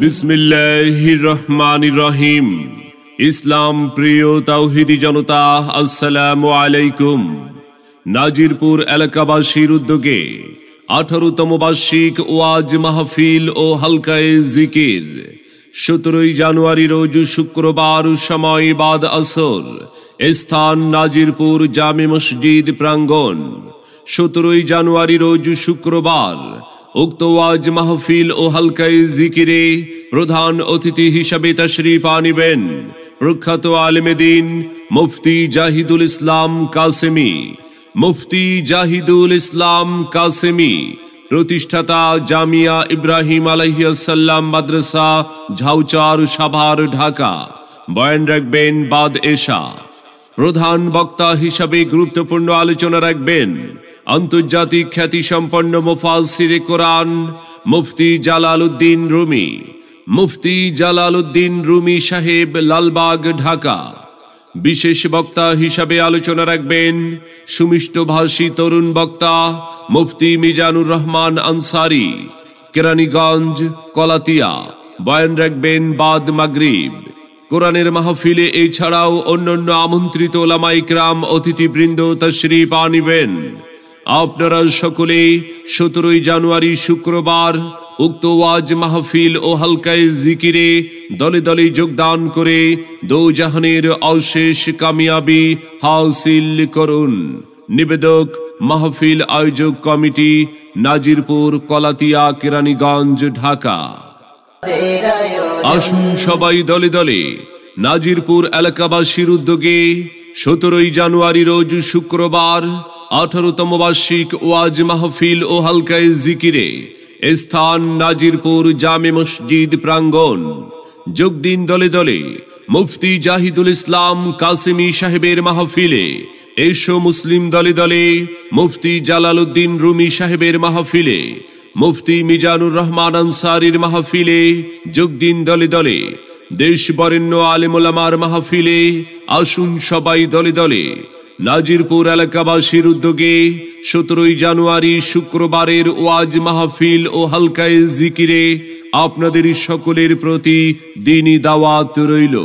বিসমিল্লাহির রহমানির রহিম। ইসলাম প্রিয় তাওহীদি জনতা, আসসালামু আলাইকুম। নাজিরপুর এলাকাবাসীর উদ্যোগে 18তম বার্ষিক ওয়াজ মাহফিল ও হালকায়ে জিকির 17 জানুয়ারি রোজ শুক্রবার, সময় বাদ আসর, স্থান নাজিরপুর জামে মসজিদ প্রাঙ্গণ। 17 জানুয়ারি রোজ শুক্রবার উক্ত ওয়াজ মাহফিল ও হালকায়ে জিকিরে প্রধান অতিথি হিসাবে তাশরীফ আনিবেন প্রখ্যাত আলেমে দ্বীন মুফতি জাহিদুল ইসলাম কাসেমী। মুফতি জাহিদুল ইসলাম কাসেমী, প্রতিষ্ঠাতা জামিয়া ইব্রাহিম আলাইহিস সালাম মাদ্রাসা, ঝাউচার, সাভার, ঢাকা। বয়ান রাখবেন বাদ এশা। প্রধান বক্তা হিসাবে গুরুত্বপূর্ণ আলোচনা রাখবেন আন্তর্জাতিক খ্যাতিসম্পন্ন মুফাসসিরে কোরআন মুফতি জালালউদ্দিন রুমি। মুফতি জালালউদ্দিন রুমি সাহেব, লালবাগ, ঢাকা। বিশেষ বক্তা হিসাবে আলোচনা রাখবেন সুমিষ্টভাষী তরুণ বক্তা মুফতি মিজানুর রহমান আনসারী, কেরানীগঞ্জ, কলাতিয়া। বয়ান রাখবেন বাদ মাগরিব। কোরআনের মাহফিলে এছাড়াও অন্যান্য আমন্ত্রিত ওলামায়ে কিরাম অতিথিবৃন্দ তাশরীফ আনিবেন। আপনারা সকলে 17 জানুয়ারি শুক্রবার উক্ত ওয়াজ মাহফিল ও হালকায়ে জিকিরে দলে দলে যোগদান করে দোজাহানের অশেষ কামিয়াবি হাসিল করুন। নিবেদক মাহফিল আয়োজক কমিটি, নাজিরপুর, কলাতিয়া, কেরানীগঞ্জ, ঢাকা। আসুন সবাই দলে দলে নাজিরপুর এলাকাবাসীর উদ্যোগে 17 জানুয়ারি রোজ শুক্রবার 18তম বার্ষিক ওয়াজ মাহফিল ও হালকায়ে জিকিরে স্থান নাজিরপুর জামে মসজিদ প্রাঙ্গণ। যোগ দিন দলে দলে মুফতি জাহিদুল ইসলাম কাসেমী সাহেবের মাহফিলে। এসো মুসলিম দলে দলে মুফতি জালালউদ্দিন রুমি সাহেবের মাহফিলে, মুফতি মিজানুর রহমান আনসারীর মাহফিলে। যোগ দিন দলে দলে দেশ বরেণ্য আলেম ওলামার মাহফিলে। আসুন সবাই দলে দলে নাজিরপুর এলাকাবাসীর উদ্যোগে 17 জানুয়ারি শুক্রবারের ওয়াজ মাহফিল ও হালকায়ে জিকিরে আপনাদের সকলের প্রতি দ্বীনি দাওয়াত রইল।